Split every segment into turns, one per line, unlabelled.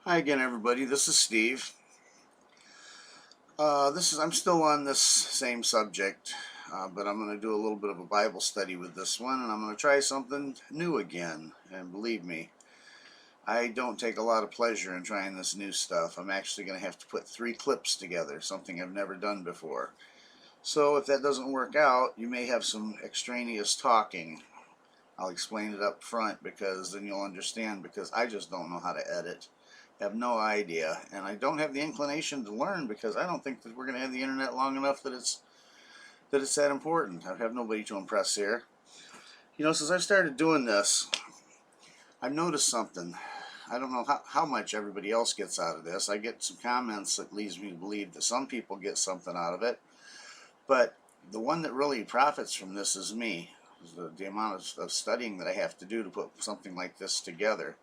Hi again, everybody. This is Steve. I'm still on this same subject, but I'm going to do a little bit of a Bible study with this one, and I'm going to try something new again. And believe me, I don't take a lot of pleasure in trying this new stuff. I'm actually going to have to put 3 clips together, something I've never done before. So if that doesn't work out, you may have some extraneous talking. I'll explain it up front because then you'll understand, because I just don't know how to edit. Have no idea, and I don't have the inclination to learn because I don't think that we're going to have the internet long enough that it's that important. I have nobody to impress here. Since I've started doing this, I've noticed something. I don't know how much everybody else gets out of this. I get some comments that leads me to believe that some people get something out of it, but the one that really profits from this is me. The amount of studying that I have to do to put something like this together.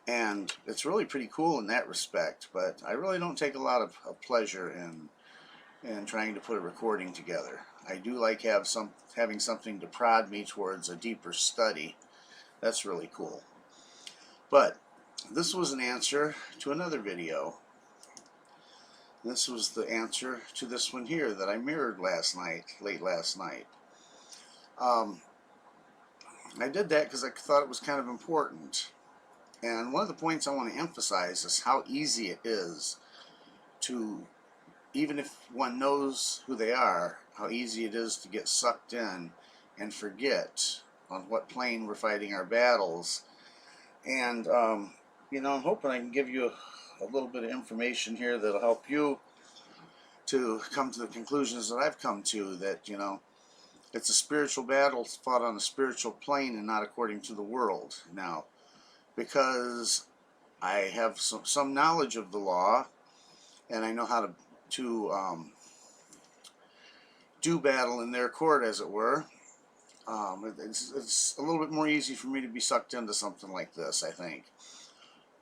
And it's really pretty cool in that respect, but I really don't take a lot of pleasure in trying to put a recording together. I do like having something to prod me towards a deeper study. That's really cool. But this was an answer to another video. This was the answer to this one here that I mirrored late last night. I did that because I thought it was kind of important. And one of the points I want to emphasize is how easy it is to, even if one knows who they are, how easy it is to get sucked in and forget on what plane we're fighting our battles. And, I'm hoping I can give you a little bit of information here that'll help you to come to the conclusions that I've come to, that, it's a spiritual battle fought on a spiritual plane and not according to the world. Now, because I have some knowledge of the law, and I know how to do battle in their court, as it were. It's a little bit more easy for me to be sucked into something like this, I think.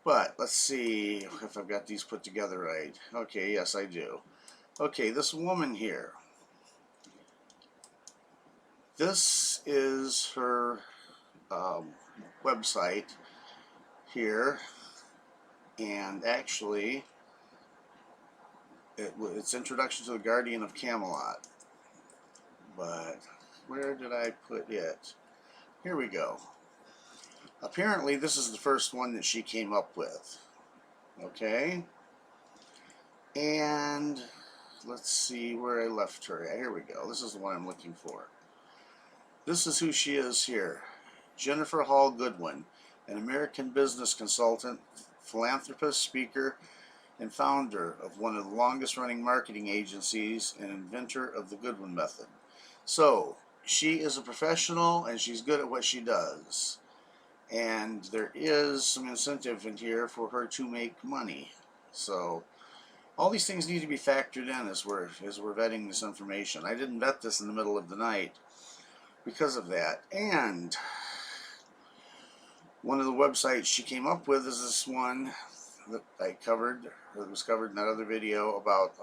But let's see if I've got these put together right. Okay, yes, I do. Okay, this woman here. This is her website here, and actually it's Introduction to the Guardian of Camelot. But where did I put it? Here we go. Apparently this is the first one that she came up with. Okay, and let's see where I left her. Here we go. This is the one I'm looking for. This is who she is here. Jennifer Hall Goodwin, an American business consultant, philanthropist, speaker, and founder of one of the longest running marketing agencies and inventor of the Goodwin method. So she is a professional and she's good at what she does. And there is some incentive in here for her to make money. So all these things need to be factored in as we're vetting this information. I didn't vet this in the middle of the night because of that. And one of the websites she came up with is this one that I covered, or that was covered in that other video about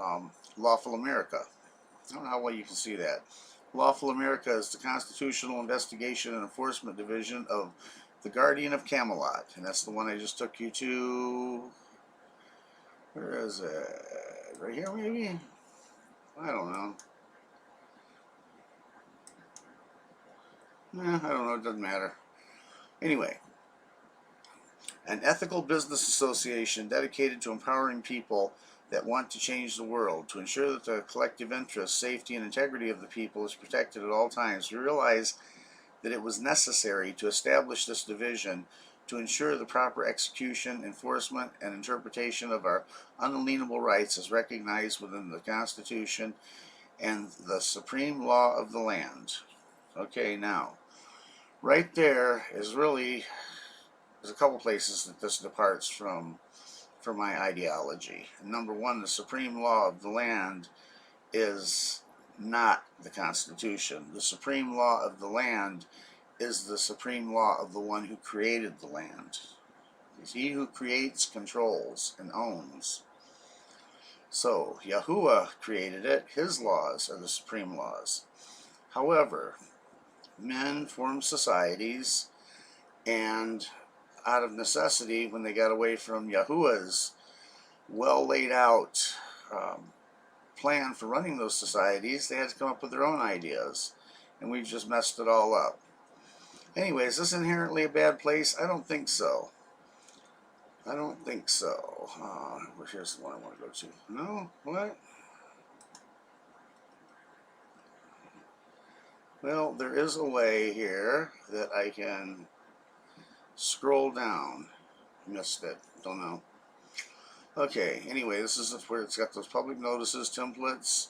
Lawful America. I don't know how well you can see that. Lawful America is the Constitutional Investigation and Enforcement Division of the Guardian of Camelot, and that's the one I just took you to. Where is it? Right here, maybe? I don't know. I don't know, it doesn't matter. Anyway, an ethical business association dedicated to empowering people that want to change the world, to ensure that the collective interest, safety, and integrity of the people is protected at all times. We realize that it was necessary to establish this division to ensure the proper execution, enforcement, and interpretation of our unalienable rights as recognized within the Constitution and the supreme law of the land. Okay, now, right there is really, there's a couple places that this departs from my ideology. Number one, the supreme law of the land is not the Constitution. The supreme law of the land is the supreme law of the one who created the land. It's he who creates, controls, and owns. So Yahuwah created it. His laws are the supreme laws. However, men form societies, and out of necessity, when they got away from Yahuwah's well laid out plan for running those societies, they had to come up with their own ideas, and we've just messed it all up. Anyway, is this inherently a bad place? I don't think so. I don't think so. Here's the one I want to go to. No? What? Well, there is a way here that I can scroll down. Missed it. Don't know. Okay, anyway, this is where it's got those public notices, templates,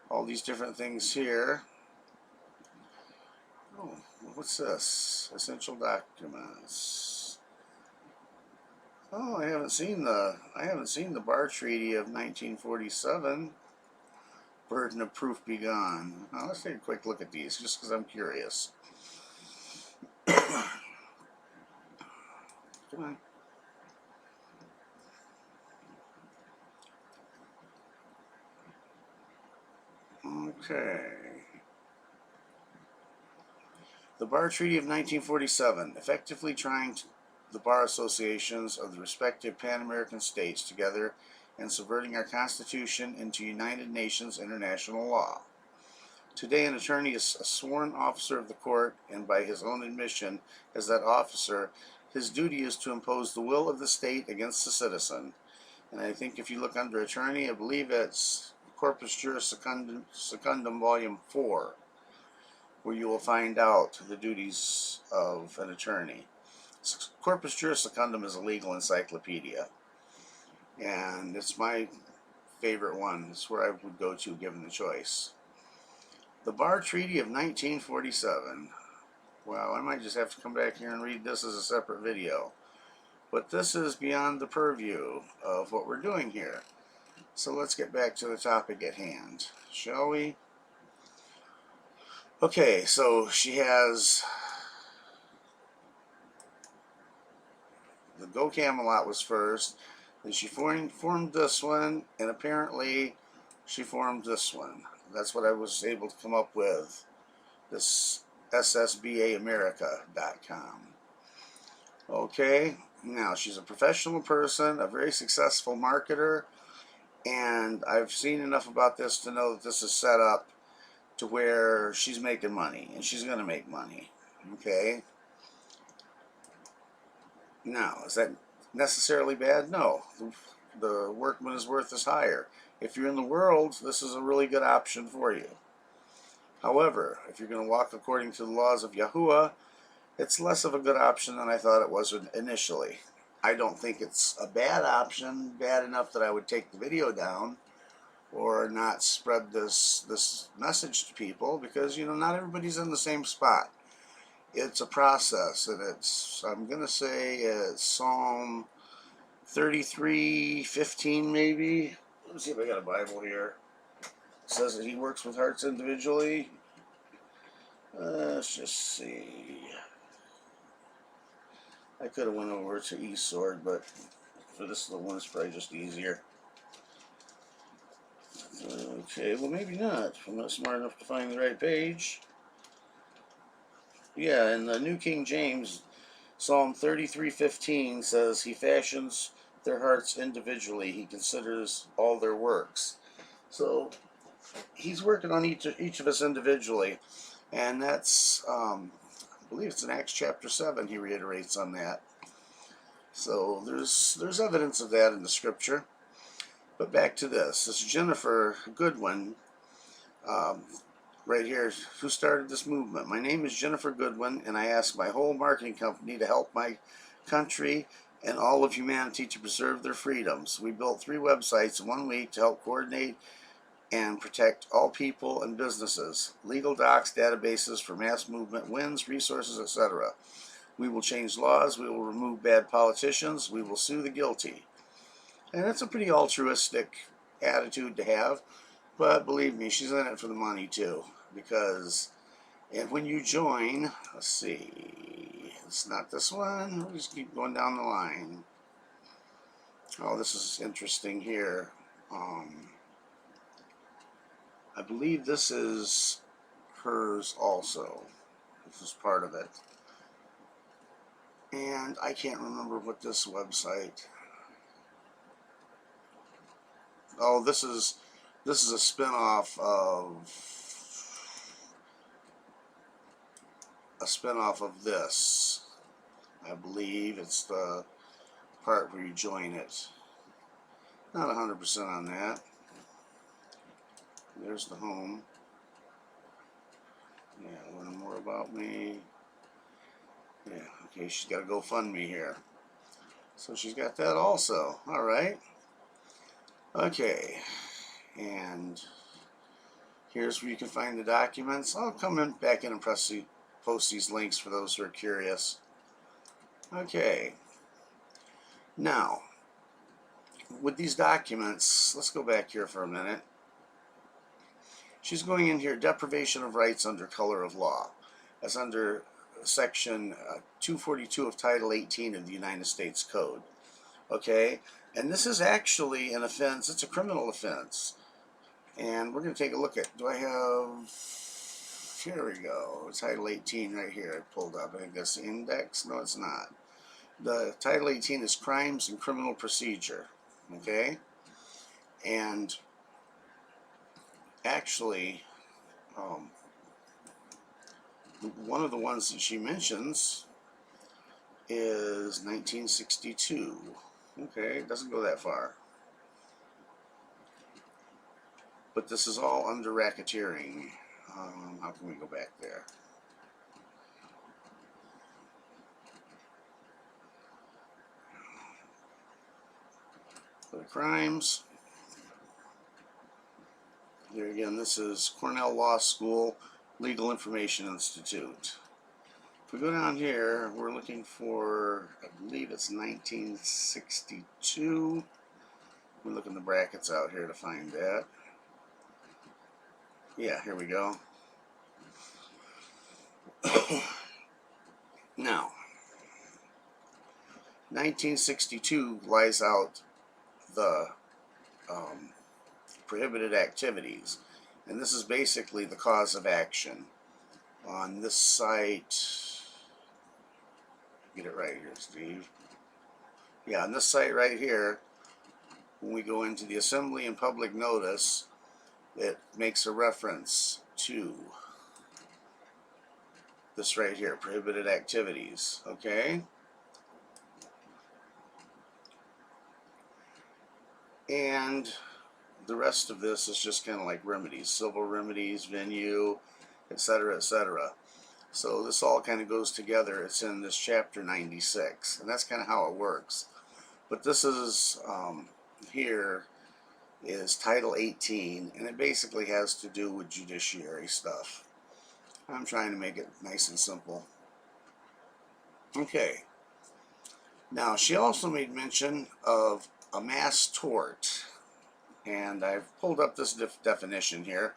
all these different things here. Oh, what's this? Essential documents. Oh, I haven't seen the Bar Treaty of 1947. Burden of proof be gone. Now, let's take a quick look at these, just because I'm curious. Come on. Okay. The Bar Treaty of 1947, effectively trying the bar associations of the respective Pan-American states together and subverting our Constitution into United Nations international law. Today, an attorney is a sworn officer of the court, and by his own admission as that officer, his duty is to impose the will of the state against the citizen. And I think if you look under attorney, I believe it's Corpus Juris Secundum Volume 4, where you will find out the duties of an attorney. Corpus Juris Secundum is a legal encyclopedia, and it's my favorite one. It's where I would go to given the choice. The Bar Treaty of 1947. Well, I might just have to come back here and read this as a separate video. But this is beyond the purview of what we're doing here. So let's get back to the topic at hand, shall we? Okay, so she has... The Go Camelot was first, then she formed this one, and apparently she formed this one. That's what I was able to come up with, this ssbaamerica.com. Okay, now she's a professional person, a very successful marketer, and I've seen enough about this to know that this is set up to where she's making money, and she's going to make money. Okay? Now, is that necessarily bad? No. The workman is worth his hire. If you're in the world, this is a really good option for you. However, if you're going to walk according to the laws of Yahuwah, it's less of a good option than I thought it was initially. I don't think it's a bad option, bad enough that I would take the video down or not spread this message to people, because, you know, not everybody's in the same spot. It's a process, and it's, I'm going to say it's Psalm 33:15 maybe. Let me see if I got a Bible here. It says that he works with hearts individually. Let's just see. I could have went over to eSword, but for this little one, it's probably just easier. Okay, well maybe not. I'm not smart enough to find the right page. Yeah, in the New King James, Psalm 33:15 says, he fashions their hearts individually. He considers all their works. So he's working on each of us individually. And that's, I believe it's in Acts chapter 7, he reiterates on that. So there's evidence of that in the scripture. But back to this. This Jennifer Goodwin, right here, who started this movement. My name is Jennifer Goodwin, and I ask my whole marketing company to help my country and all of humanity to preserve their freedoms. We built 3 websites in 1 week to help coordinate and protect all people and businesses, legal docs, databases for mass movement, winds, resources, etc. We will change laws, we will remove bad politicians, we will sue the guilty. And that's a pretty altruistic attitude to have, but believe me, she's in it for the money too, because when you join, let's see, it's not this one, we'll just keep going down the line. Oh, this is interesting here. I believe this is hers also. This is part of it. And I can't remember what this website. Oh, this is a spin-off of this. I believe it's the part where you join it. Not 100% on that. There's the home. Yeah, learn more about me. Yeah, okay, she's got a GoFundMe here. So she's got that also. Alright. Okay. And here's where you can find the documents. I'll come back in and post these links for those who are curious. Okay. Now, with these documents, let's go back here for a minute. She's going in here, deprivation of rights under color of law. That's under section 242 of Title 18 of the United States Code. Okay? And this is actually an offense. It's a criminal offense. And we're going to take a look at, do I have, here we go, Title 18 right here I pulled up. I think that's the index. No, it's not. The Title 18 is Crimes and Criminal Procedure. Okay? And actually, one of the ones that she mentions is 1962. Okay, it doesn't go that far. But this is all under racketeering. How can we go back there? For the crimes. There again, this is Cornell Law School, Legal Information Institute. If we go down here, we're looking for, I believe it's 1962. We look in the brackets out here to find that. Yeah, here we go. Now, 1962 lies out the prohibited activities, and this is basically the cause of action. On this site, get it right here, Steve. Yeah, on this site right here, when we go into the assembly and public notice, it makes a reference to this right here, prohibited activities. Okay? And the rest of this is just kind of like remedies, civil remedies, venue, etc., etc. So this all kind of goes together. It's in this chapter 96, and that's kind of how it works. But this is here is Title 18, and it basically has to do with judiciary stuff. I'm trying to make it nice and simple. Okay. Now, she also made mention of a mass tort, and I've pulled up this definition here.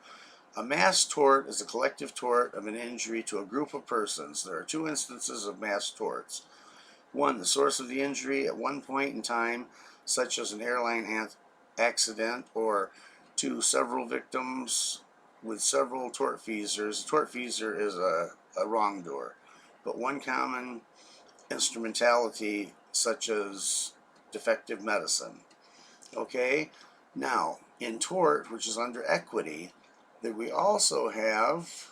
A mass tort is a collective tort of an injury to a group of persons. There are two instances of mass torts. One, the source of the injury at one point in time, such as an airline accident, or two, several victims with several tortfeasors. A tortfeasor is a wrongdoer, but one common instrumentality, such as defective medicine. Okay? Now, in tort, which is under equity, that we also have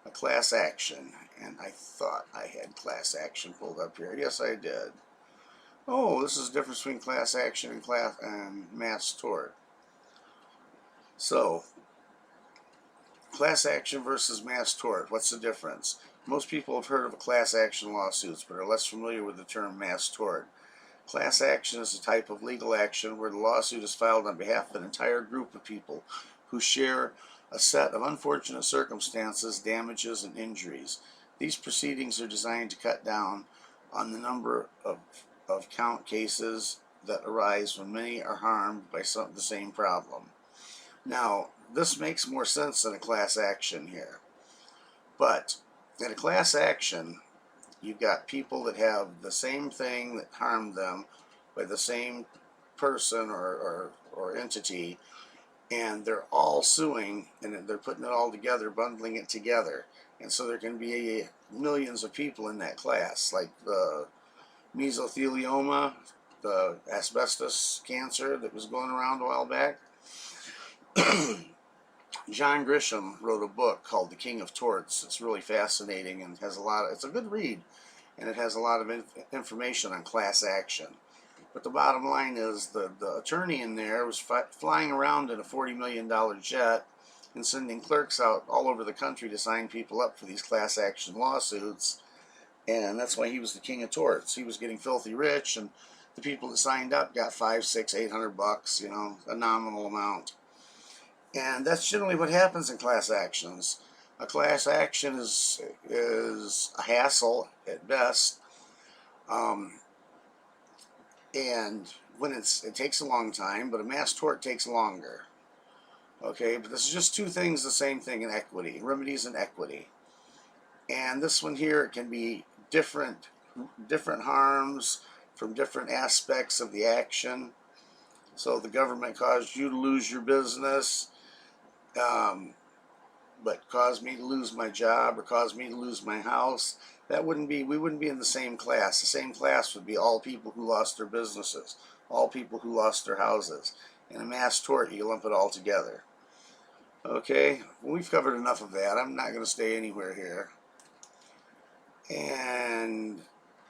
a class action, and I thought I had class action pulled up here. Yes, I did. Oh, this is the difference between class action and mass tort. So, class action versus mass tort, what's the difference? Most people have heard of class action lawsuits, but are less familiar with the term mass tort. Class action is a type of legal action where the lawsuit is filed on behalf of an entire group of people who share a set of unfortunate circumstances, damages, and injuries. These proceedings are designed to cut down on the number of count cases that arise when many are harmed by the same problem. Now, this makes more sense than a class action here. But in a class action, you've got people that have the same thing that harmed them by the same person or entity, and they're all suing, and they're putting it all together, bundling it together. And so there can be millions of people in that class, like the mesothelioma, the asbestos cancer that was going around a while back. John Grisham wrote a book called The King of Torts. It's really fascinating and has a lot of, it's a good read, and it has a lot of information on class action. But the bottom line is the attorney in there was flying around in a $40 million jet and sending clerks out all over the country to sign people up for these class action lawsuits. And that's why he was the king of torts. He was getting filthy rich, and the people that signed up got $500, $600, $800, you know, a nominal amount. And that's generally what happens in class actions. A class action is a hassle at best, and when it takes a long time, but a mass tort takes longer. Okay, but this is just two things, the same thing in equity, remedies and equity. And this one here, it can be different harms from different aspects of the action. So the government caused you to lose your business, but caused me to lose my job or caused me to lose my house. We wouldn't be in the same class. The same class would be all people who lost their businesses, all people who lost their houses. In a mass tort, you lump it all together. Okay, well, we've covered enough of that. I'm not going to stay anywhere here. And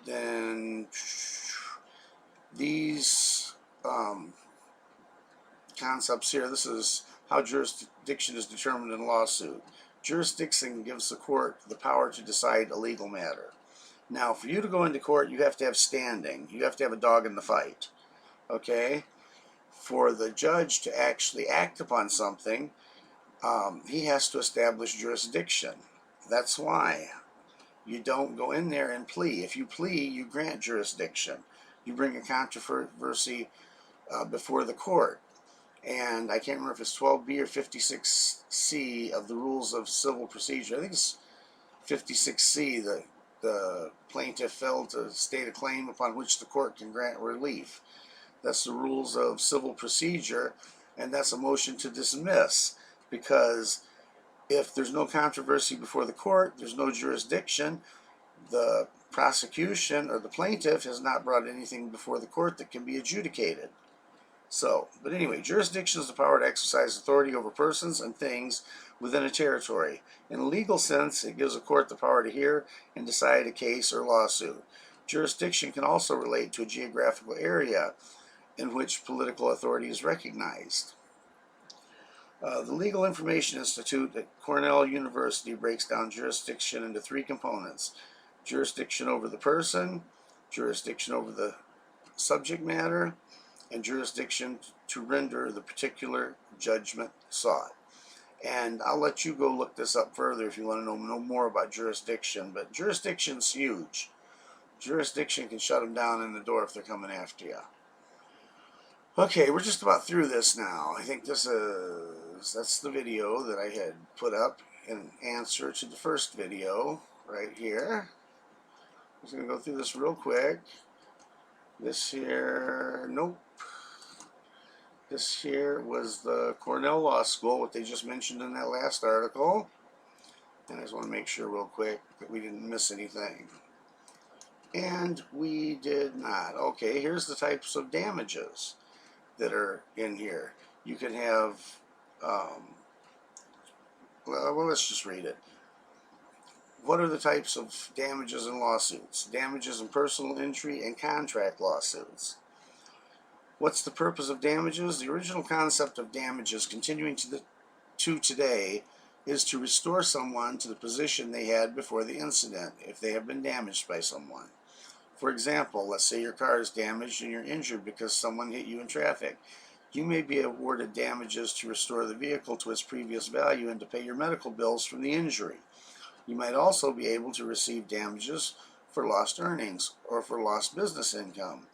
then these concepts here, this is how jurisdiction is determined in a lawsuit. Jurisdiction gives the court the power to decide a legal matter. Now, for you to go into court, you have to have standing. You have to have a dog in the fight. Okay? For the judge to actually act upon something, he has to establish jurisdiction. That's why you don't go in there and plea. If you plea, you grant jurisdiction. You bring a controversy before the court. And I can't remember if it's 12B or 56C of the Rules of Civil Procedure. I think it's 56C. The plaintiff failed to state a claim upon which the court can grant relief. That's the Rules of Civil Procedure, and that's a motion to dismiss, because if there's no controversy before the court, there's no jurisdiction, the prosecution or the plaintiff has not brought anything before the court that can be adjudicated. So, but anyway, jurisdiction is the power to exercise authority over persons and things within a territory. In a legal sense, it gives a court the power to hear and decide a case or lawsuit. Jurisdiction can also relate to a geographical area in which political authority is recognized. The Legal Information Institute at Cornell University breaks down jurisdiction into three components: jurisdiction over the person, jurisdiction over the subject matter, and jurisdiction to render the particular judgment sought. And I'll let you go look this up further if you want to know more about jurisdiction, but jurisdiction's huge. Jurisdiction can shut them down in the door if they're coming after you. Okay, we're just about through this now. I think that's the video that I had put up in answer to the first video right here. I'm just going to go through this real quick. This here, nope. This here was the Cornell Law School, what they just mentioned in that last article. And I just want to make sure real quick that we didn't miss anything. And we did not. Okay, here's the types of damages that are in here. You can have, well, let's just read it. What are the types of damages in lawsuits? Damages in personal injury and contract lawsuits. What's the purpose of damages? The original concept of damages, continuing to today, is to restore someone to the position they had before the incident if they have been damaged by someone. For example, let's say your car is damaged and you're injured because someone hit you in traffic. You may be awarded damages to restore the vehicle to its previous value and to pay your medical bills from the injury. You might also be able to receive damages for lost earnings or for lost business income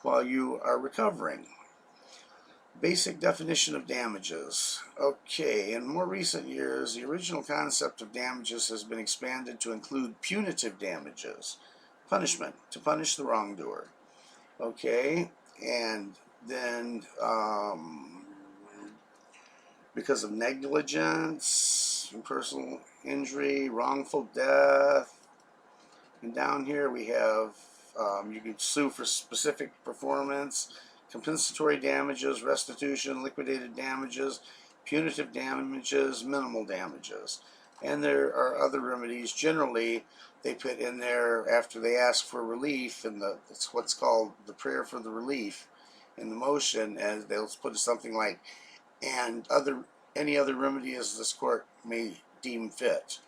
while you are recovering. Basic definition of damages. Okay, in more recent years, the original concept of damages has been expanded to include punitive damages. Punishment, to punish the wrongdoer. Okay, and then because of negligence, abuse and personal injury, wrongful death. And down here we have, you can sue for specific performance, compensatory damages, restitution, liquidated damages, punitive damages, minimal damages. And there are other remedies. Generally, they put in there after they ask for relief, and it's what's called the prayer for the relief in the motion, and they'll put something like, and any other remedy as this court may deem fit.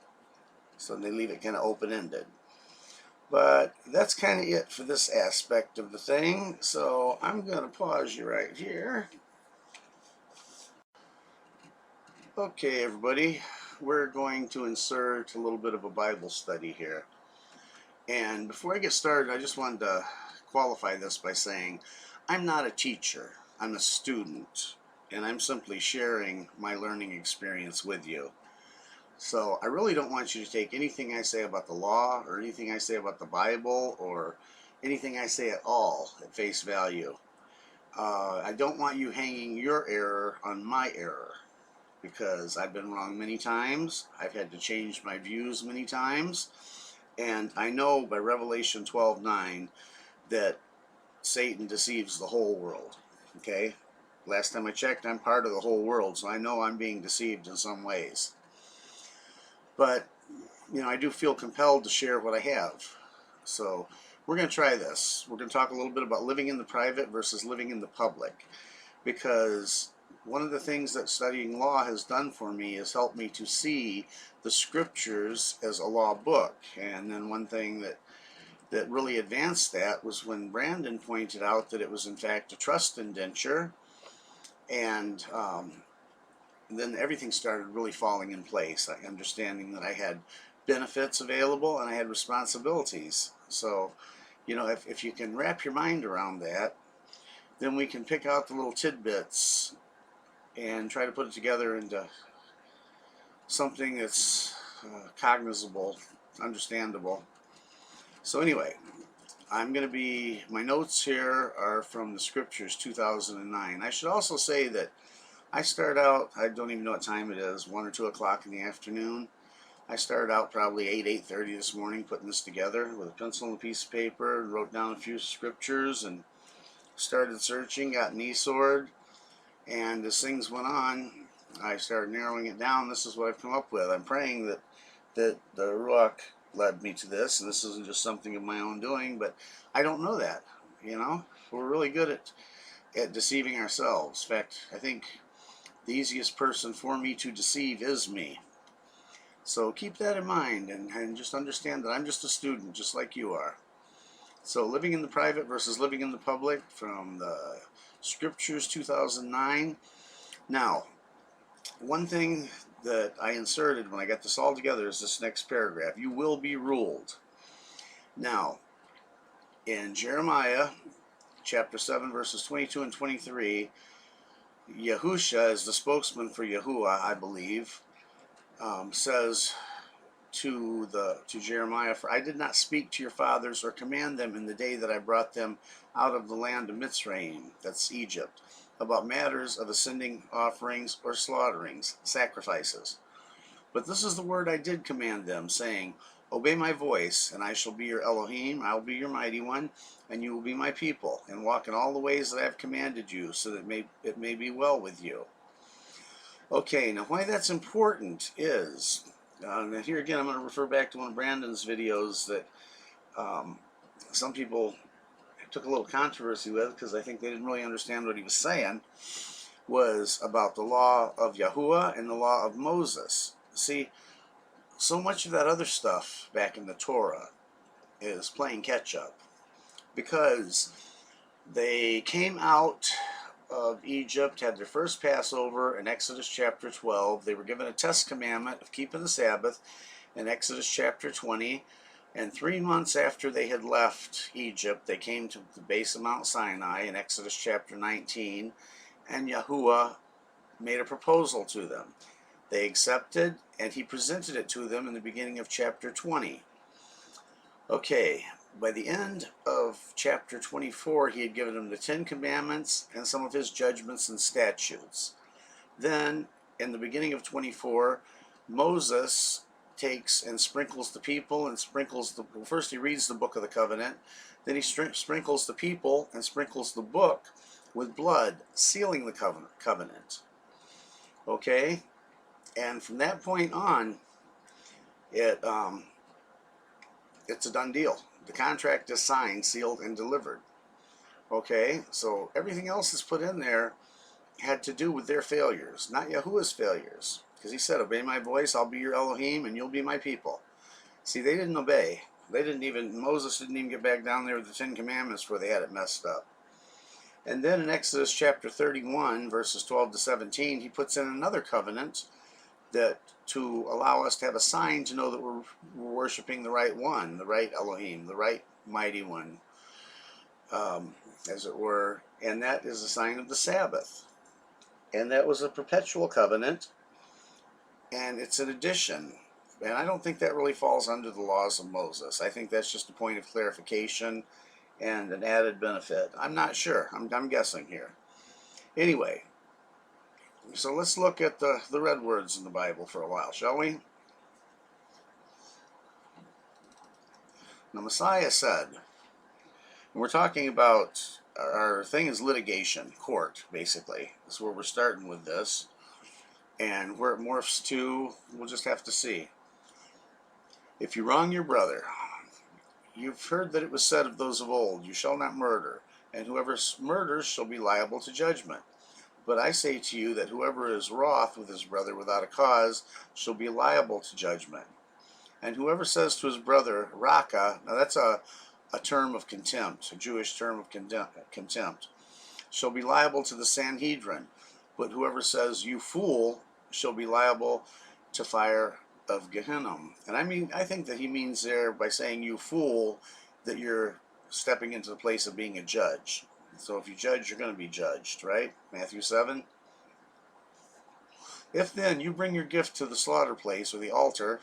So they leave it kind of open-ended. But that's kind of it for this aspect of the thing. So I'm going to pause you right here. Okay, everybody, we're going to insert a little bit of a Bible study here. And before I get started, I just wanted to qualify this by saying I'm not a teacher. I'm a student, and I'm simply sharing my learning experience with you. So I really don't want you to take anything I say about the law or anything I say about the Bible or anything I say at all at face value. I don't want you hanging your error on my error, because I've been wrong many times. I've had to change my views many times. And I know by Revelation 12:9 that Satan deceives the whole world. Okay? Last time I checked, I'm part of the whole world, so I know I'm being deceived in some ways. But, you know, I do feel compelled to share what I have. So we're going to try this. We're going to talk a little bit about living in the private versus living in the public. Because one of the things that studying law has done for me is helped me to see the scriptures as a law book. And then one thing that really advanced that was when Brandon pointed out that it was in fact a trust indenture. And then everything started really falling in place, understanding that I had benefits available and I had responsibilities. So, you know, if you can wrap your mind around that, then we can pick out the little tidbits and try to put it together into something that's cognizable, understandable. So anyway, my notes here are from the scriptures 2009. I should also say that I start out, I don't even know what time it is, 1 or 2 o'clock in the afternoon. I started out probably 8:30 this morning putting this together with a pencil and a piece of paper, and wrote down a few scriptures and started searching, got an e-sword, and as things went on, I started narrowing it down. This is what I've come up with. I'm praying that the Ruach led me to this, and this isn't just something of my own doing, but I don't know that, you know. We're really good at deceiving ourselves. In fact, I think the easiest person for me to deceive is me. So keep that in mind, and just understand that I'm just a student, just like you are. So living in the private versus living in the public from the Scriptures 2009. Now, one thing that I inserted when I got this all together is this next paragraph. You will be ruled. Now, in Jeremiah chapter 7 verses 22 and 23, Yahusha is the spokesman for Yahuwah, I believe, says to Jeremiah, "For I did not speak to your fathers or command them in the day that I brought them out of the land of Mitzrayim," that's Egypt, "about matters of ascending offerings or slaughterings, sacrifices. But this is the word I did command them, saying, Obey my voice, and I shall be your Elohim, I will be your mighty one, and you will be my people, and walk in all the ways that I have commanded you, so that it may be well with you." Okay, now why that's important is, and here again I'm going to refer back to one of Brandon's videos that some people took a little controversy with, because I think they didn't really understand what he was saying, was about the law of Yahuwah and the law of Moses. See, so much of that other stuff back in the Torah is playing catch up, because they came out of Egypt, had their first Passover in Exodus chapter 12. They were given a test commandment of keeping the Sabbath in Exodus chapter 20. And 3 months after they had left Egypt, they came to the base of Mount Sinai in Exodus chapter 19, and Yahuwah made a proposal to them. They accepted, and he presented it to them in the beginning of chapter 20. Okay, by the end of chapter 24, he had given them the 10 Commandments and some of his judgments and statutes. Then, in the beginning of 24, Moses takes and sprinkles the people and sprinkles the, first he reads the book of the covenant, then he sprinkles the people and sprinkles the book with blood, sealing the covenant. Okay, and from that point on, it's a done deal. The contract is signed, sealed, and delivered. Okay, so everything else that's put in there had to do with their failures, not Yahuwah's failures. Because he said, obey my voice, I'll be your Elohim, and you'll be my people. See, they didn't obey. Moses didn't even get back down there with the Ten Commandments where they had it messed up. And then in Exodus chapter 31, verses 12 to 17, he puts in another covenant that to allow us to have a sign to know that we're worshiping the right one, the right Elohim, the right mighty one, as it were. And that is a sign of the Sabbath. And that was a perpetual covenant, and it's an addition. And I don't think that really falls under the laws of Moses. I think that's just a point of clarification and an added benefit. I'm not sure. I'm guessing here. Anyway, so let's look at the red words in the Bible for a while, shall we? The Messiah said, and we're talking about, our thing is litigation, court, basically. That's where we're starting with this. And where it morphs to, we'll just have to see. If you wrong your brother, you've heard that it was said of those of old, you shall not murder, and whoever murders shall be liable to judgment. But I say to you that whoever is wroth with his brother without a cause shall be liable to judgment. And whoever says to his brother, Raka, now that's a term of contempt, a Jewish term of contempt, shall be liable to the Sanhedrin. But whoever says, you fool, shall be liable to fire of Gehenna. And I think that he means there, by saying you fool, that you're stepping into the place of being a judge. So if you judge, you're going to be judged, right? Matthew 7. If then you bring your gift to the slaughter place or the altar,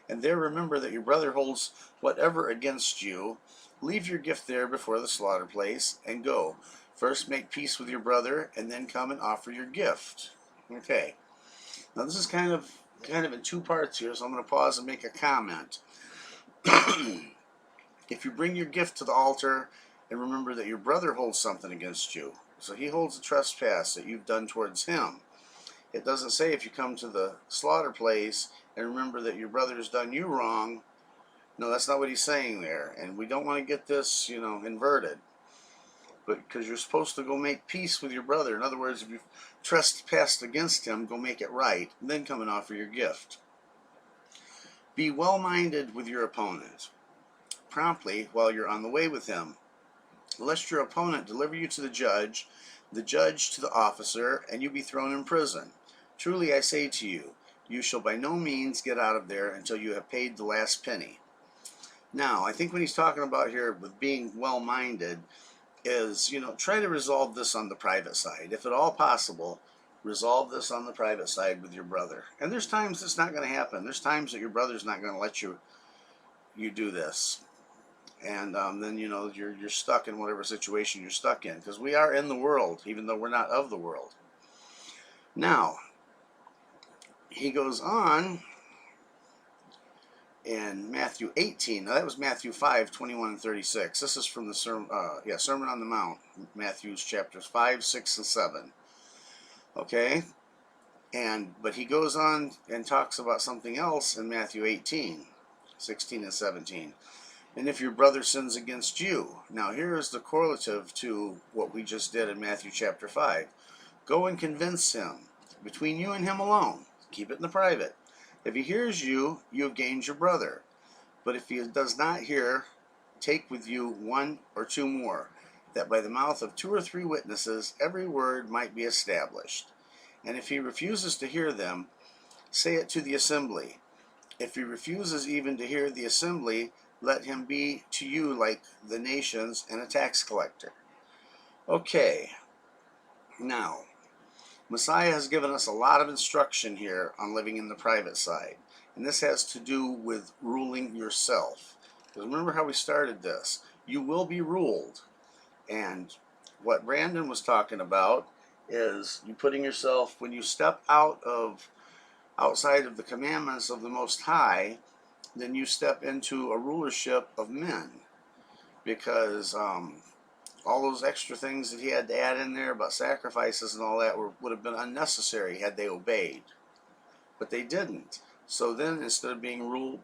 and there remember that your brother holds whatever against you, leave your gift there before the slaughter place, and go. First make peace with your brother, and then come and offer your gift. Okay. Now this is kind of in two parts here, so I'm going to pause and make a comment. If you bring your gift to the altar, and remember that your brother holds something against you, so he holds a trespass that you've done towards him. It doesn't say if you come to the slaughter place and remember that your brother has done you wrong. No, that's not what he's saying there. And we don't want to get this, inverted. But because you're supposed to go make peace with your brother. In other words, if you've trespassed against him, go make it right, and then come and offer your gift. Be well-minded with your opponent promptly while you're on the way with him, lest your opponent deliver you to the judge to the officer, and you be thrown in prison. Truly I say to you, you shall by no means get out of there until you have paid the last penny. Now, I think when he's talking about here with being well-minded is, try to resolve this on the private side. If at all possible, resolve this on the private side with your brother. And there's times it's not going to happen. There's times that your brother's not going to let you do this. And then, you're stuck in whatever situation you're stuck in. Because we are in the world, even though we're not of the world. Now, he goes on in Matthew 18. Now, that was Matthew 5, 21 and 36. This is from the Sermon on the Mount, Matthew's chapters 5, 6, and 7. Okay? But he goes on and talks about something else in Matthew 18, 16 and 17. And if your brother sins against you. Now, here is the correlative to what we just did in Matthew chapter 5. Go and convince him, between you and him alone. Keep it in the private. If he hears you, you have gained your brother. But if he does not hear, take with you one or two more, that by the mouth of 2 or 3 witnesses every word might be established. And if he refuses to hear them, say it to the assembly. If he refuses even to hear the assembly, let him be to you like the nations and a tax collector. Okay, now, Messiah has given us a lot of instruction here on living in the private side. And this has to do with ruling yourself. Because remember how we started this. You will be ruled. And what Brandon was talking about is you putting yourself, when you step out of outside of the commandments of the Most High, then you step into a rulership of men, because all those extra things that he had to add in there about sacrifices and all that would have been unnecessary had they obeyed, but they didn't. So then, instead of being ruled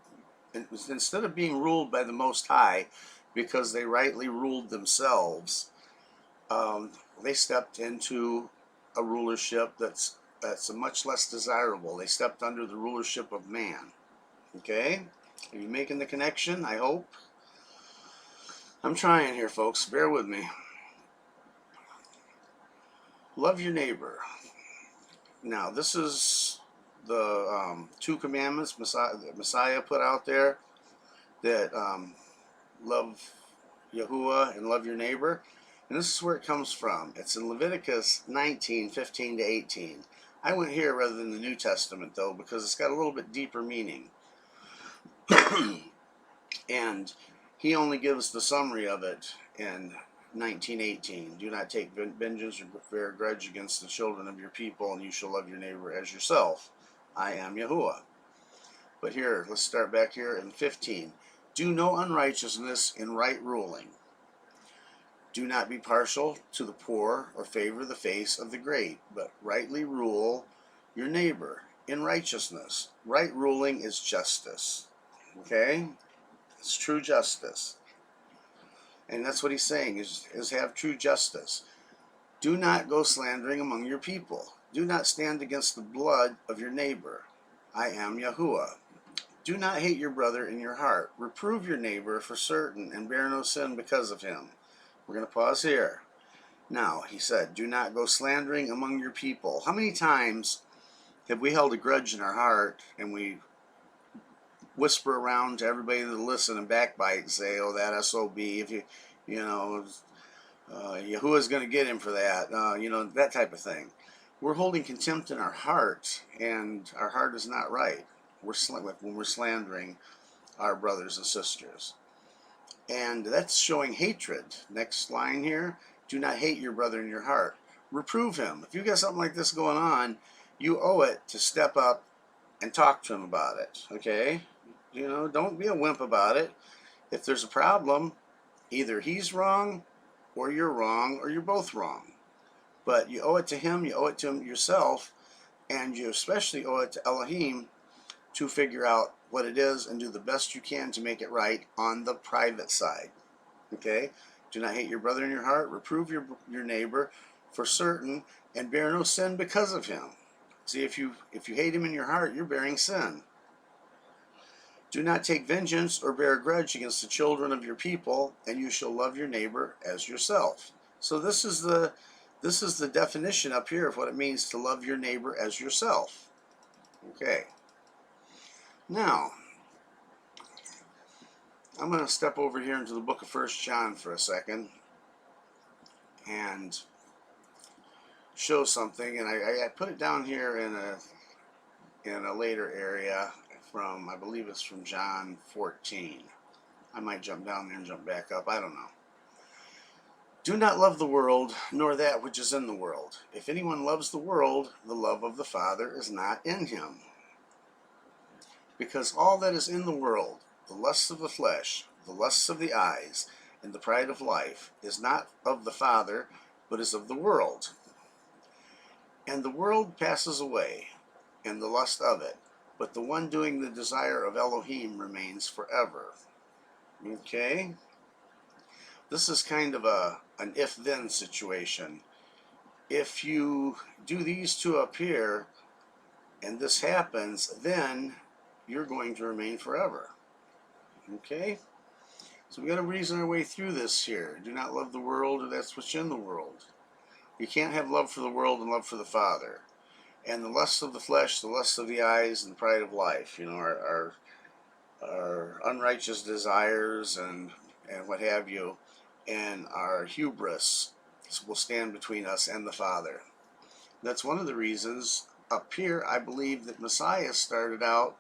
by the Most High, because they rightly ruled themselves, they stepped into a rulership that's much less desirable. They stepped under the rulership of man. Okay? Are you making the connection? I hope. I'm trying here, folks. Bear with me. Love your neighbor. Now, this is the 2 commandments Messiah put out there, that love Yahuwah and love your neighbor. And this is where it comes from. It's in Leviticus 19:15-18. I went here rather than the New Testament, though, because it's got a little bit deeper meaning. And he only gives the summary of it in 19:18. Do not take vengeance or bear a grudge against the children of your people, and you shall love your neighbor as yourself. I am Yahuwah. But here, let's start back here in 15. Do no unrighteousness in right ruling. Do not be partial to the poor or favor the face of the great, but rightly rule your neighbor in righteousness. Right ruling is justice. Okay? It's true justice. And that's what he's saying, is have true justice. Do not go slandering among your people. Do not stand against the blood of your neighbor. I am Yahuwah. Do not hate your brother in your heart. Reprove your neighbor for certain, and bear no sin because of him. We're going to pause here. Now, he said, do not go slandering among your people. How many times have we held a grudge in our heart, and we whisper around to everybody to listen and backbite and say, oh, that SOB, if Yahuwah's going to get him for that, that type of thing. We're holding contempt in our heart, and our heart is not right. When we're slandering our brothers and sisters. And that's showing hatred. Next line here, do not hate your brother in your heart. Reprove him. If you've got something like this going on, you owe it to step up and talk to him about it. Okay? Don't be a wimp about it. If there's a problem, either he's wrong, or you're both wrong. But you owe it to him, you owe it to him yourself, and you especially owe it to Elohim to figure out what it is and do the best you can to make it right on the private side. Okay? Do not hate your brother in your heart. Reprove your neighbor for certain, and bear no sin because of him. See, if you hate him in your heart, you're bearing sin. Do not take vengeance or bear a grudge against the children of your people, and you shall love your neighbor as yourself. So this is the definition up here of what it means to love your neighbor as yourself. Okay. Now, I'm going to step over here into the book of 1 John for a second and show something. And I put it down here in a later area from, I believe it's from John 14. I might jump down there and jump back up. I don't know. Do not love the world, nor that which is in the world. If anyone loves the world, the love of the Father is not in him. Because all that is in the world, the lusts of the flesh, the lusts of the eyes, and the pride of life, is not of the Father, but is of the world. And the world passes away, and the lust of it, but the one doing the desire of Elohim remains forever. Okay? This is kind of an if-then situation. If you do these two up here, and this happens, then you're going to remain forever. Okay? So we've got to reason our way through this here. Do not love the world, or that's what's in the world. You can't have love for the world and love for the Father. And the lusts of the flesh, the lusts of the eyes, and the pride of life, our unrighteous desires and what have you, and our hubris will stand between us and the Father. That's one of the reasons up here I believe that Messiah started out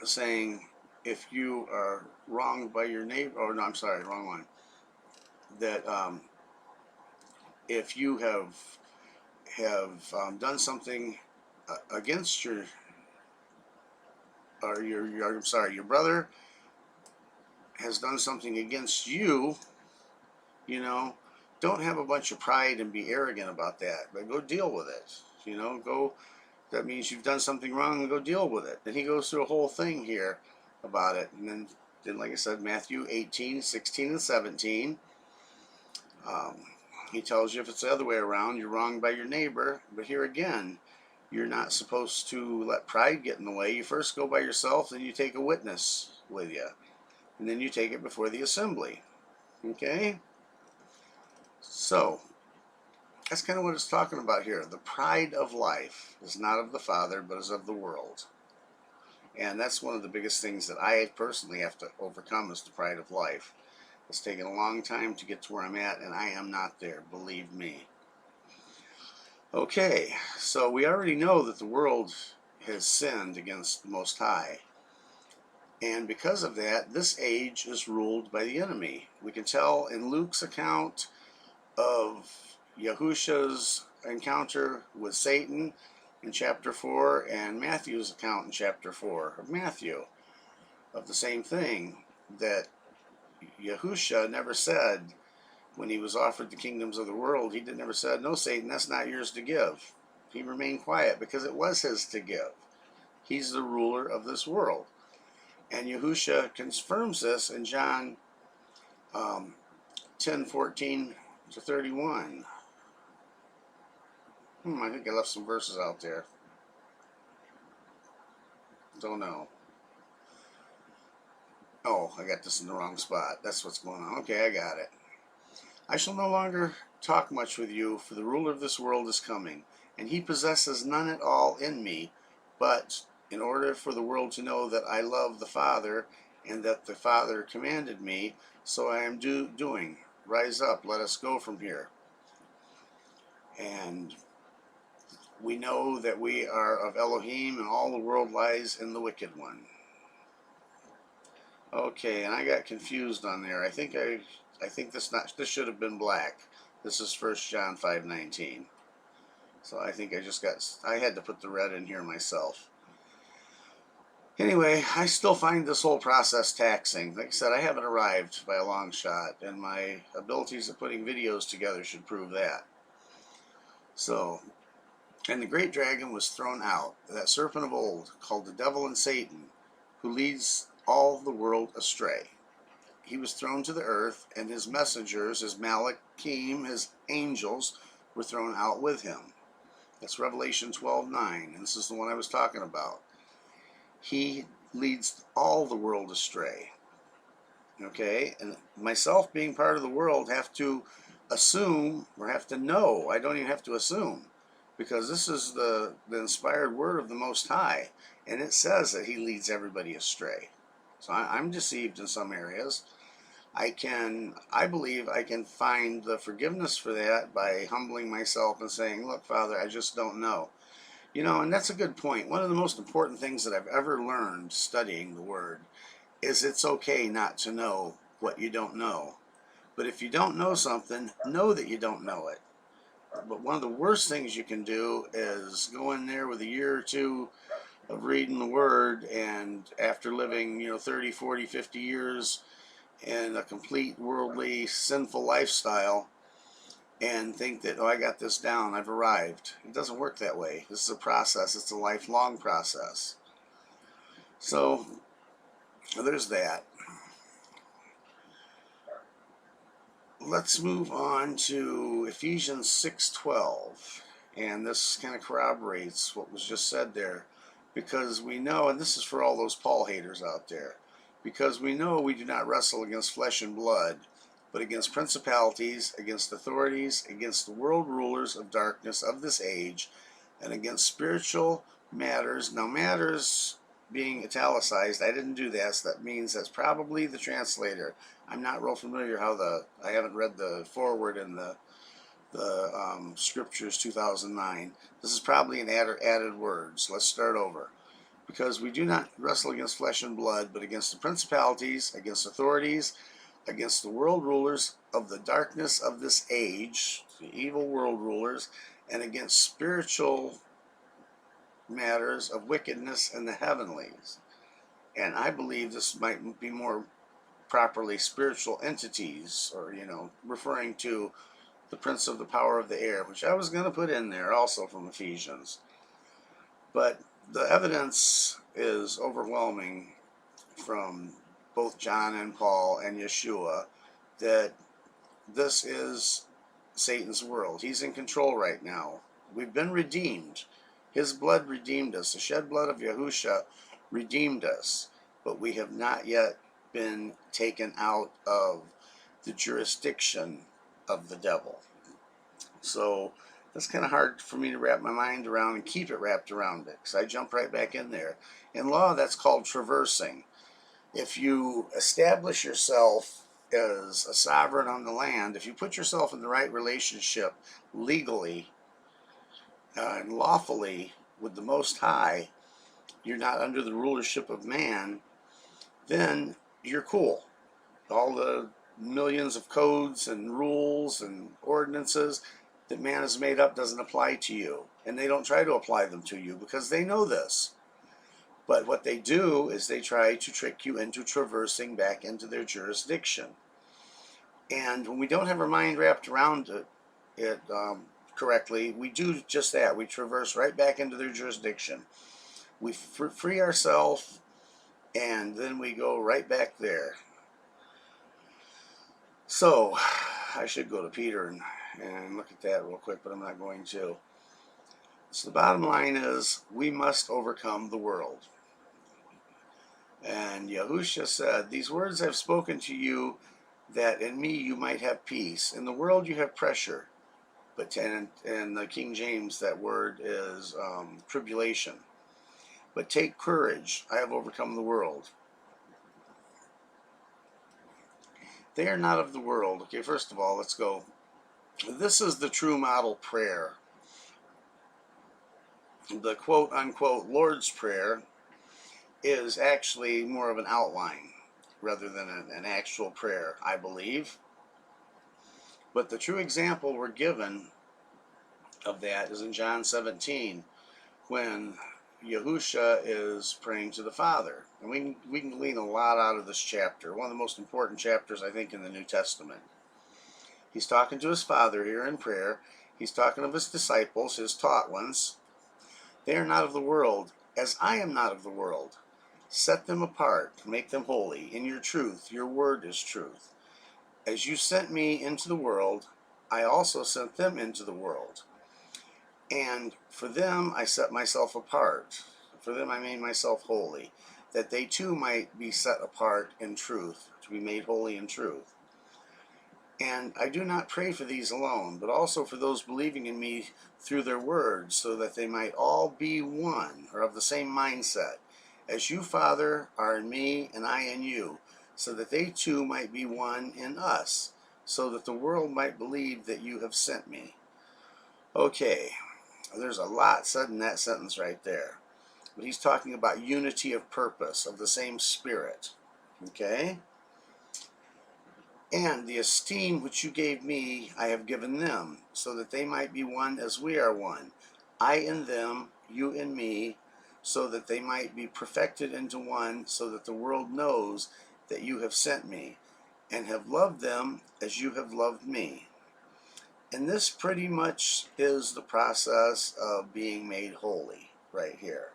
saying, if you are wronged by your neighbor, oh no, I'm sorry, wrong one, that if you have done something against your, or I'm sorry, your brother has done something against you, you know, don't have a bunch of pride and be arrogant about that, but go deal with it. You know, go, that means you've done something wrong and go deal with it. And he goes through a whole thing here about it. And then like I said, Matthew 18, 16, and 17. He tells you if it's the other way around, you're wronged by your neighbor. But here again, you're not supposed to let pride get in the way. You first go by yourself, then you take a witness with you. And then you take it before the assembly. Okay? So, that's kind of what it's talking about here. The pride of life is not of the Father, but is of the world. And that's one of the biggest things that I personally have to overcome, is the pride of life. It's taken a long time to get to where I'm at, and I am not there, believe me. Okay, so we already know that the world has sinned against the Most High. And because of that, this age is ruled by the enemy. We can tell in Luke's account of Yahusha's encounter with Satan in chapter 4, and Matthew's account in chapter 4 of Matthew, of the same thing, that Yahusha never said, when he was offered the kingdoms of the world, he never said, no, Satan, that's not yours to give. He remained quiet because it was his to give. He's the ruler of this world. And Yahusha confirms this in John 10, 14 to 31. I think I left some verses out there. Don't know. Oh, I got this in the wrong spot. That's what's going on. Okay, I got it. I shall no longer talk much with you, for the ruler of this world is coming, and he possesses none at all in me. But in order for the world to know that I love the Father, and that the Father commanded me, so I am doing. Rise up, let us go from here. And we know that we are of Elohim, and all the world lies in the wicked one. Okay, and I got confused on there. I think this should have been black. This is 1 John 5:19. So I think I had to put the red in here myself. Anyway, I still find this whole process taxing. Like I said, I haven't arrived by a long shot, and my abilities of putting videos together should prove that. So, and the great dragon was thrown out, that serpent of old, called the devil and Satan, who leads all the world astray. He was thrown to the earth, and his messengers, his malachim, his angels, were thrown out with him. That's Revelation 12:9, and this is the one I was talking about. He leads all the world astray. Okay, and myself being part of the world have to assume, or have to know. I don't even have to assume, because this is the inspired word of the Most High, and it says that he leads everybody astray. So I'm deceived in some areas. I believe I can find the forgiveness for that by humbling myself and saying, look, Father, I just don't know. You know, and that's a good point. One of the most important things that I've ever learned studying the Word is it's okay not to know what you don't know. But if you don't know something, know that you don't know it. But one of the worst things you can do is go in there with a year or two of reading the Word, and after living, 30, 40, 50 years in a complete worldly, sinful lifestyle, and think that, oh, I got this down, I've arrived. It doesn't work that way. This is a process. It's a lifelong process. So, there's that. Let's move on to Ephesians 6:12. And this kind of corroborates what was just said there. Because we know, and this is for all those Paul haters out there, because we know we do not wrestle against flesh and blood, but against principalities, against authorities, against the world rulers of darkness of this age, and against spiritual matters. Now, matters being italicized, I didn't do that, so that means that's probably the translator. I'm not real familiar I haven't read the forward in the Scriptures 2009. This is probably an added words. Let's start over. Because we do not wrestle against flesh and blood, but against the principalities, against authorities, against the world rulers of the darkness of this age, the evil world rulers, and against spiritual matters of wickedness in the heavenlies. And I believe this might be more properly spiritual entities, or, referring to the prince of the power of the air, which I was going to put in there also from Ephesians. But the evidence is overwhelming from both John and Paul and Yeshua that this is Satan's world. He's in control right now. We've been redeemed. His blood redeemed us. The shed blood of Yahusha redeemed us. But we have not yet been taken out of the jurisdiction of the devil. So that's kind of hard for me to wrap my mind around and keep it wrapped around it, because I jump right back in there. In law, that's called traversing. If you establish yourself as a sovereign on the land, if you put yourself in the right relationship legally and lawfully with the Most High, you're not under the rulership of man, then you're cool. All the millions of codes and rules and ordinances that man has made up doesn't apply to you. And they don't try to apply them to you because they know this. But what they do is they try to trick you into traversing back into their jurisdiction. And when we don't have our mind wrapped around it correctly, we do just that. We traverse right back into their jurisdiction. We free ourselves, and then we go right back there. So I should go to Peter and look at that real quick, but I'm not going to. So the bottom line is, we must overcome the world. And Yahusha said, "These words I've spoken to you, that in me you might have peace. In the world you have pressure." But in the King James, that word is tribulation. "But take courage, I have overcome the world." They are not of the world. Okay, first of all, let's go. This is the true model prayer. The quote-unquote Lord's Prayer is actually more of an outline rather than an actual prayer, I believe. But the true example we're given of that is in John 17, when Yahusha is praying to the Father. And we can glean a lot out of this chapter. One of the most important chapters, I think, in the New Testament. He's talking to his Father here in prayer. He's talking of his disciples, his taught ones. "They are not of the world, as I am not of the world. Set them apart, make them holy. In your truth, your word is truth. As you sent me into the world, I also sent them into the world. And for them I set myself apart. For them I made myself holy, that they too might be set apart in truth, to be made holy in truth. And I do not pray for these alone, but also for those believing in me through their words, so that they might all be one," or of the same mindset, "as you, Father, are in me and I in you, so that they too might be one in us, so that the world might believe that you have sent me." Okay, there's a lot said in that sentence right there. But he's talking about unity of purpose, of the same Spirit. Okay? "And the esteem which you gave me, I have given them, so that they might be one as we are one. I in them, you in me, so that they might be perfected into one, so that the world knows that you have sent me, and have loved them as you have loved me." And this pretty much is the process of being made holy right here.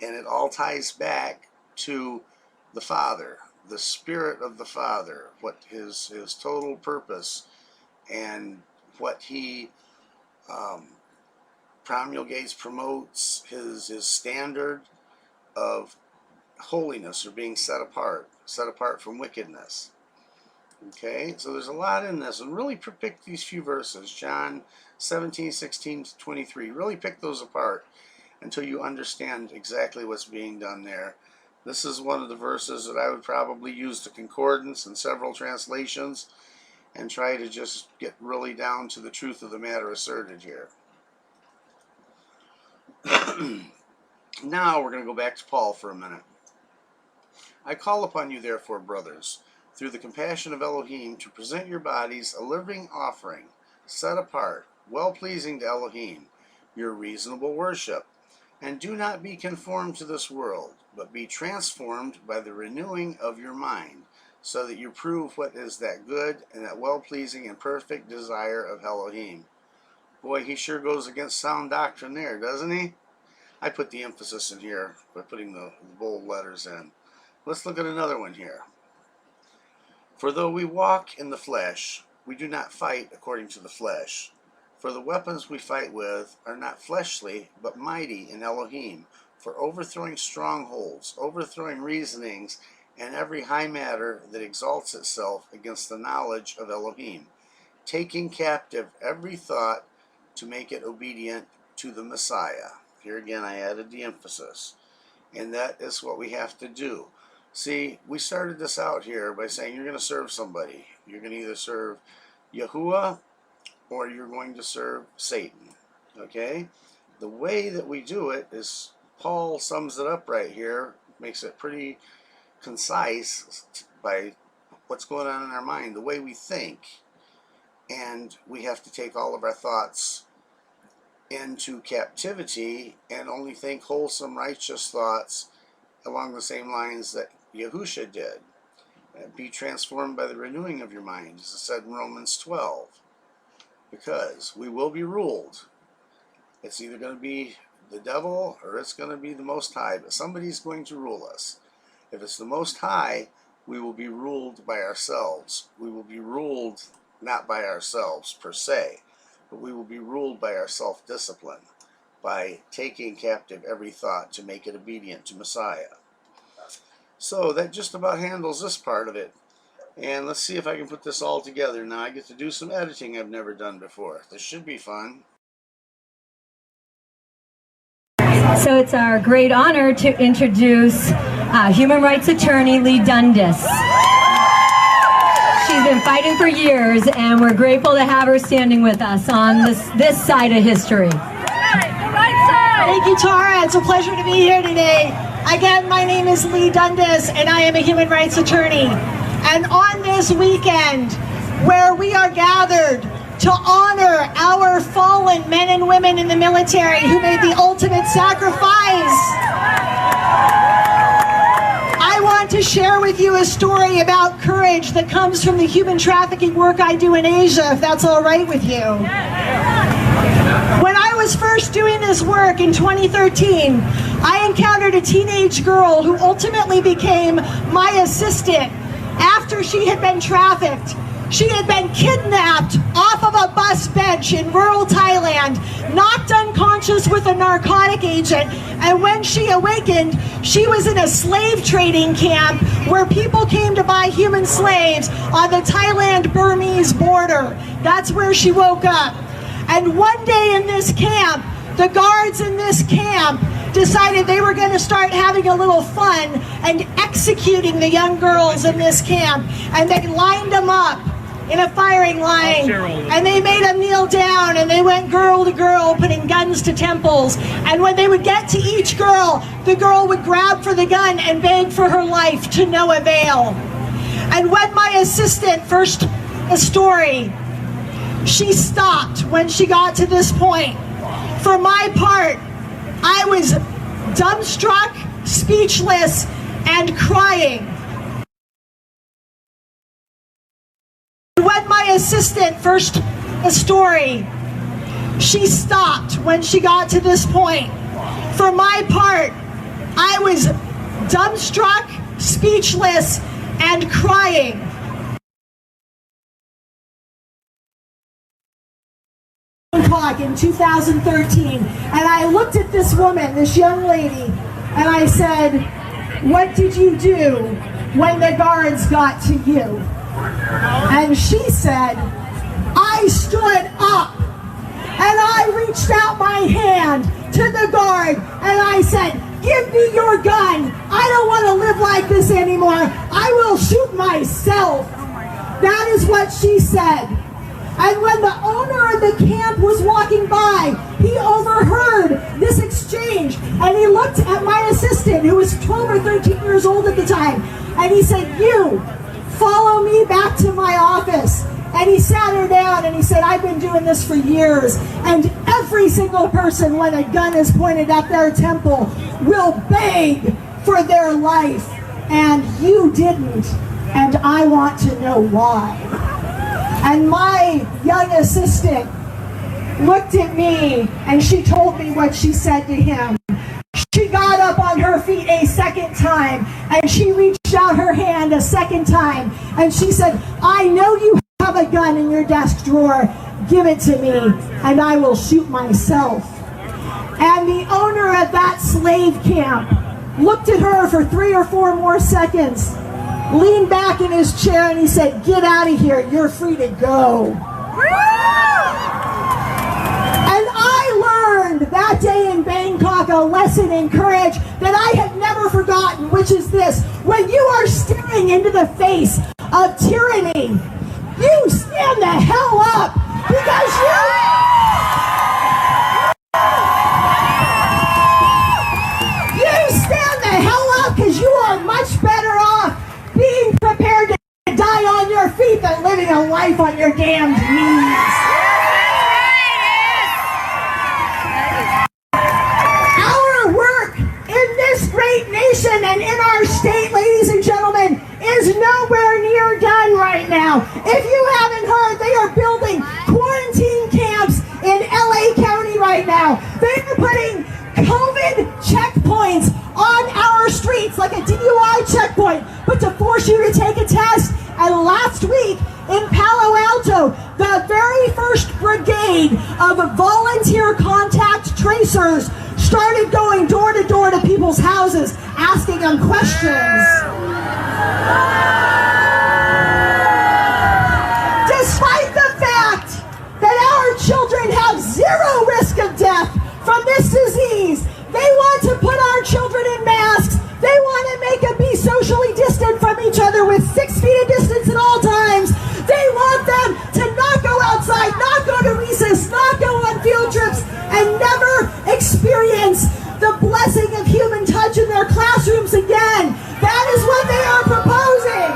And it all ties back to the Father, the Spirit of the Father, what his total purpose and what he promulgates, promotes, his standard of holiness, or being set apart from wickedness. Okay, so there's a lot in this, and really pick these few verses, John 17, 16 to 23. Really pick those apart until you understand exactly what's being done there. This is one of the verses that I would probably use the concordance and several translations and try to just get really down to the truth of the matter asserted here. Now we're going to go back to Paul for a minute. "I call upon you, therefore, brothers, through the compassion of Elohim, to present your bodies a living offering, set apart, well-pleasing to Elohim, your reasonable worship. And do not be conformed to this world, but be transformed by the renewing of your mind, so that you prove what is that good and that well-pleasing and perfect desire of Elohim. Boy, he sure goes against sound doctrine there, doesn't he? I put the emphasis in here by putting the bold letters in. Let's look at another one here. For though we walk in the flesh, we do not fight according to the flesh. For the weapons we fight with are not fleshly, but mighty in Elohim, for overthrowing strongholds, overthrowing reasonings, and every high matter that exalts itself against the knowledge of Elohim, taking captive every thought to make it obedient to the Messiah. Here again I added the emphasis. And that is what we have to do. See, we started this out here by saying you're going to serve somebody. You're going to either serve Yahuwah or you're going to serve Satan. Okay? The way that we do it is, Paul sums it up right here, makes it pretty concise by what's going on in our mind, the way we think. And we have to take all of our thoughts into captivity and only think wholesome, righteous thoughts along the same lines that Yahusha did. Be transformed by the renewing of your mind, as it said in Romans 12. Because we will be ruled. It's either going to be the devil or it's going to be the Most High, but somebody's going to rule us. If it's the Most High, we will be ruled by ourselves. We will be ruled not by ourselves per se, but we will be ruled by our self-discipline, by taking captive every thought to make it obedient to Messiah. So that just about handles this part of it. And let's see if I can put this all together. Now I get to do some editing I've never done before. This should be fun.
So it's our great honor to introduce human rights attorney Lee Dundas. She's been fighting for years, and we're grateful to have her standing with us on this side of history.
Thank you, Tara. It's a pleasure to be here today. Again, my name is Lee Dundas, and I am a human rights attorney. And on this weekend, where we are gathered to honor our fallen men and women in the military who made the ultimate sacrifice, I want to share with you a story about courage that comes from the human trafficking work I do in Asia, if that's all right with you. When I was first doing this work in 2013, I encountered a teenage girl who ultimately became my assistant after she had been trafficked. She had been kidnapped off of a bus bench in rural Thailand, knocked unconscious with a narcotic agent, and when she awakened, she was in a slave trading camp where people came to buy human slaves on the Thailand-Burmese border. That's where she woke up. And one day in this camp, the guards in this camp decided they were going to start having a little fun and executing the young girls in this camp. And they lined them up in a firing line, and they made them kneel down, and they went girl to girl, putting guns to temples. And when they would get to each girl, the girl would grab for the gun and beg for her life, to no avail. And when my assistant first told the story, she stopped when she got to this point. For my part, I was dumbstruck, speechless, and crying. When my assistant first told the story, she stopped when she got to this point. For my part, I was dumbstruck, speechless, and crying. In 2013, and I looked at this woman, this young lady, and I said, "What did you do when the guards got to you?" And she said, "I stood up and I reached out my hand to the guard and I said, 'Give me your gun. I don't want to live like this anymore. I will shoot myself.'" That is what she said. And when the owner of the camp was walking by, he overheard this exchange, and he looked at my assistant, who was 12 or 13 years old at the time, and he said, "You, follow me back to my office." And he sat her down down and he said, I've been doing this for years, and every single person when a gun is pointed at their temple will beg for their life, and you didn't, and I want to know why. And my young assistant looked at me and she told me what she said to him. She got up on her feet a second time and she reached out her hand a second time and she said, I know you have a gun in your desk drawer. Give it to me and I will shoot myself. And the owner of that slave camp looked at her for 3 or 4 more seconds, leaned back in his chair and he said, get out of here, you're free to go. And I learned that day in Bangkok a lesson in courage that I have never forgotten, which is this: when you are staring into the face of tyranny, you stand the hell up, because you stand the hell up, because you are much better off being prepared to die on your feet than living a life on your damned knees. Nation and in our state, ladies and gentlemen, is nowhere near done right now. If you haven't heard, they are building quarantine camps in LA County right now. They are putting COVID checkpoints on our streets, like a DUI checkpoint, but to force you to take a test. And last week in Palo Alto, the very first brigade of volunteer contact tracers started going door to door to people's houses, asking them questions. Despite the fact that our children have zero risk of death from this disease, they want to put our children in masks. They want to make them be socially distant from each other with 6 feet of distance at all times. They want them to not go outside, not go to recess, not go on field trips, and never experience the blessing of human touch in their classrooms again. That is what they are proposing.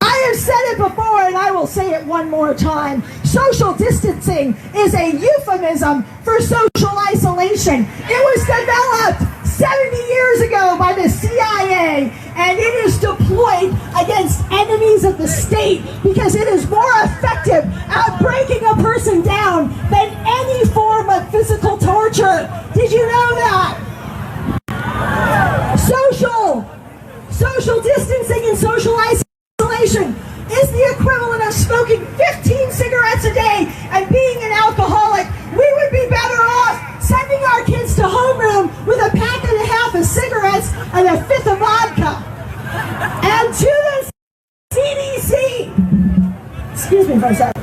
I have said it before and I will say it one more time. Social distancing is a euphemism for social isolation. It was developed 70 years ago by the CIA, and it is deployed against enemies of the state because it is more effective at breaking a person down than any form of physical torture. Did you know that? Social distancing and social isolation is the equivalent of smoking 15 cigarettes a day and being an alcoholic. We would be better off sending our kids to homeroom with a pack and a half of cigarettes and a fifth of vodka. And to the CDC, excuse me for a second.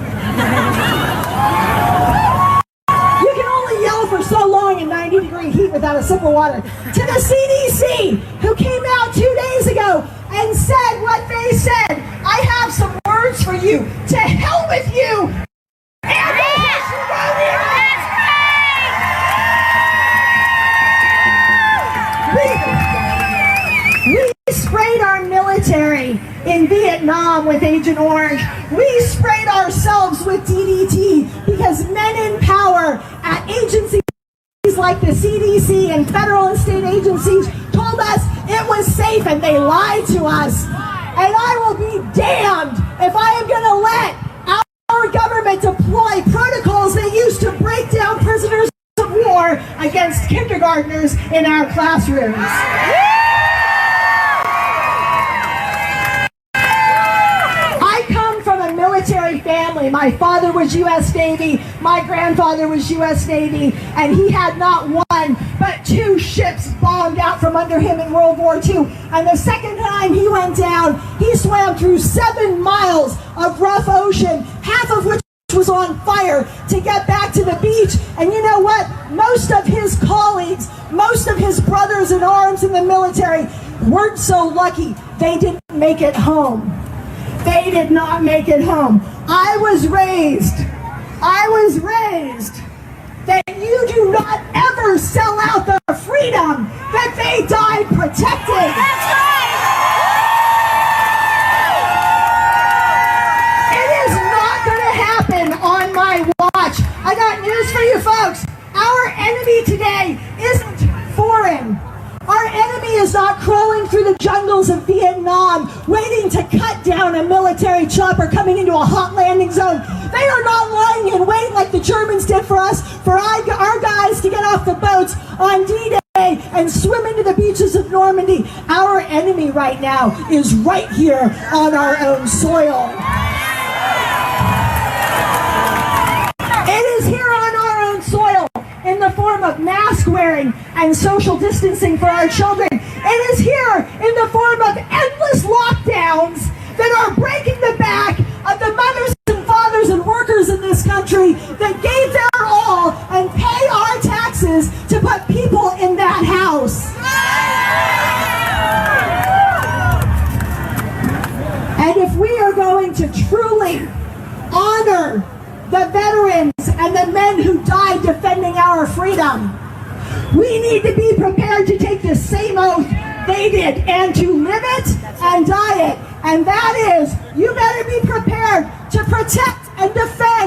You can only yell for so long in 90-degree heat without a sip of water. To the CDC, who came out 2 days ago and said what they said. I have some words for you. To hell with you. And the we sprayed our military in Vietnam with Agent Orange. We sprayed ourselves with DDT because men in power at agencies like the CDC and federal and state agencies told us it was safe, and they lied to us. And I will be damned if I am going to let our government deploy protocols they used to break down prisoners of war against kindergartners in our classrooms. I come from a military family. My father was U.S. Navy, my grandfather was U.S. Navy, and he had not one but 2 ships bombed out from under him in World War II. And the second time he went down, he swam through 7 miles of rough ocean, half of which was on fire, to get back to the beach. And you know what? Most of his colleagues, most of his brothers in arms in the military weren't so lucky. They didn't make it home. They did not make it home. I was raised that you do not ever sell out the freedom that they died protecting. That's right. on a military chopper coming into a hot landing zone. They are not lying in wait like the Germans did for us, for our guys to get off the boats on D-Day and swim into the beaches of Normandy. Our enemy right now is right here on our own soil. It is here on our own soil in the form of mask wearing and social distancing for our children. It is here in the form of endless lockdowns that are breaking the back of the mothers and fathers and workers in this country that gave their all and pay our taxes to put people in that house. And if we are going to truly honor the veterans and the men who died defending our freedom, we need to be prepared to take the same oath they did and to live it and die it. And that is, you better be prepared to protect and defend